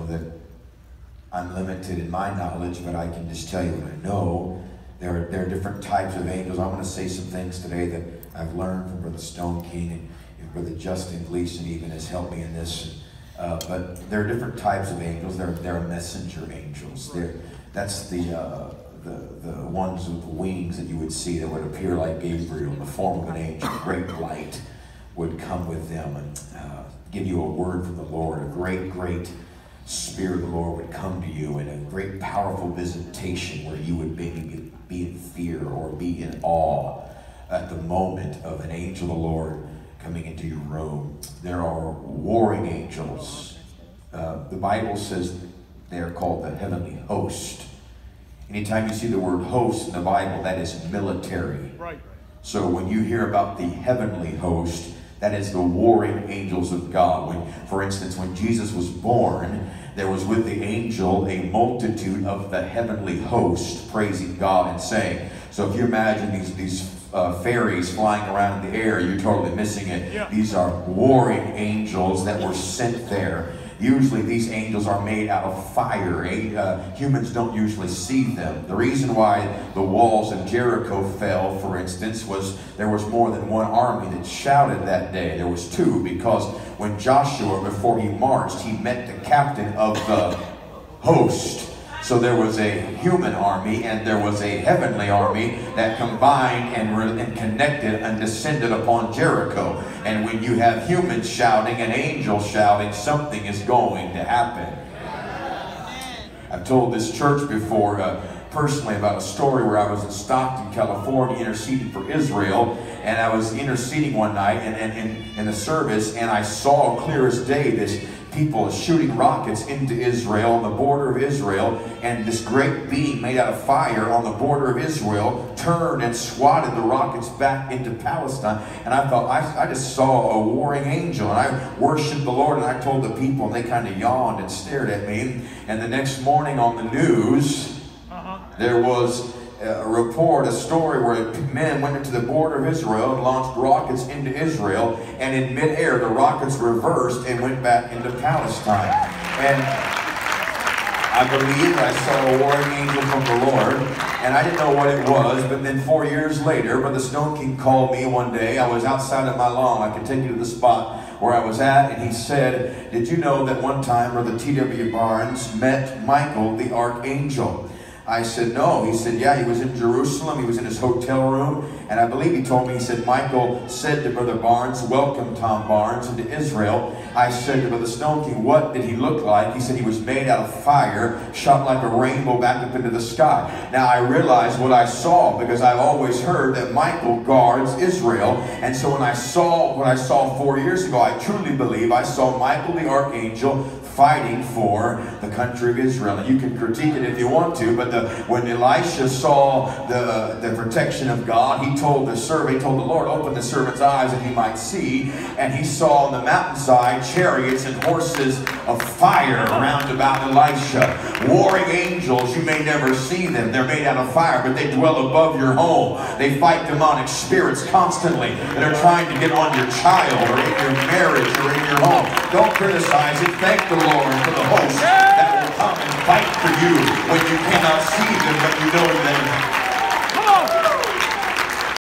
that I'm limited in my knowledge, but I can just tell you what I know. There are different types of angels. I want to say some things today that I've learned from Brother Stone King, and Brother Justin Gleason even has helped me in this. But there are different types of angels. There are messenger angels. That's the ones with wings that you would see that would appear like Gabriel in the form of an angel. Great light would come with them and give you a word from the Lord. A great Spirit of the Lord would come to you in a great powerful visitation where you would maybe be in fear or be in awe at the moment of an angel of the Lord coming into your room. There are warring angels. The Bible says they are called the heavenly host. Anytime you see the word host in the Bible, that is military. Right. So when you hear about the heavenly host, that is the warring angels of God. For instance, when Jesus was born, there was with the angel a multitude of the heavenly host praising God and saying. So if you imagine these fairies flying around in the air, you're totally missing it. Yeah. These are warring angels that were sent there. Usually these angels are made out of fire. Humans don't usually see them. The reason why the walls of Jericho fell, for instance, was there was more than one army that shouted that day. There was two, because when Joshua, before he marched, he met the captain of the host. So there was a human army and there was a heavenly army that combined and connected and descended upon Jericho. And when you have humans shouting and angels shouting, something is going to happen. I've told this church before personally about a story where I was in Stockton, California, interceding for Israel. And I was interceding one night in the service, and I saw clear as day this people shooting rockets into Israel, on the border of Israel, and this great beam made out of fire on the border of Israel turned and swatted the rockets back into Palestine. And I thought, I just saw a warring angel, and I worshiped the Lord, and I told the people, and they kind of yawned and stared at me. And the next morning on the news, there was a report, a story where men went into the border of Israel and launched rockets into Israel, and in midair the rockets reversed and went back into Palestine. And I believe I saw a warring angel from the Lord, and I didn't know what it was, but then 4 years later, Brother Stone King called me one day. I was outside of my lawn. I could take you to the spot where I was at, and he said, "Did you know that one time Brother T.W. Barnes met Michael the Archangel?" I said, "No." He said, "Yeah, he was in Jerusalem. He was in his hotel room. And I believe he told me," he said, "Michael said to Brother Barnes, 'Welcome, Tom Barnes, into Israel.'" I said to Brother Stone King, "What did he look like?" He said, "He was made out of fire, shot like a rainbow back up into the sky." Now I realized what I saw, because I've always heard that Michael guards Israel. And so when I saw what I saw 4 years ago, I truly believe I saw Michael the Archangel fighting for the country of Israel. And you can critique it if you want to, but when Elisha saw the protection of God, he told the Lord, "Open the servant's eyes that he might see." And he saw on the mountainside chariots and horses of fire round about Elisha. Warring angels, you may never see them. They're made out of fire, but they dwell above your home. They fight demonic spirits constantly that are trying to get on your child or in your marriage or in your home. Don't criticize it. Thank the Lord for the host that will come and fight for you when you cannot see them, but you know them.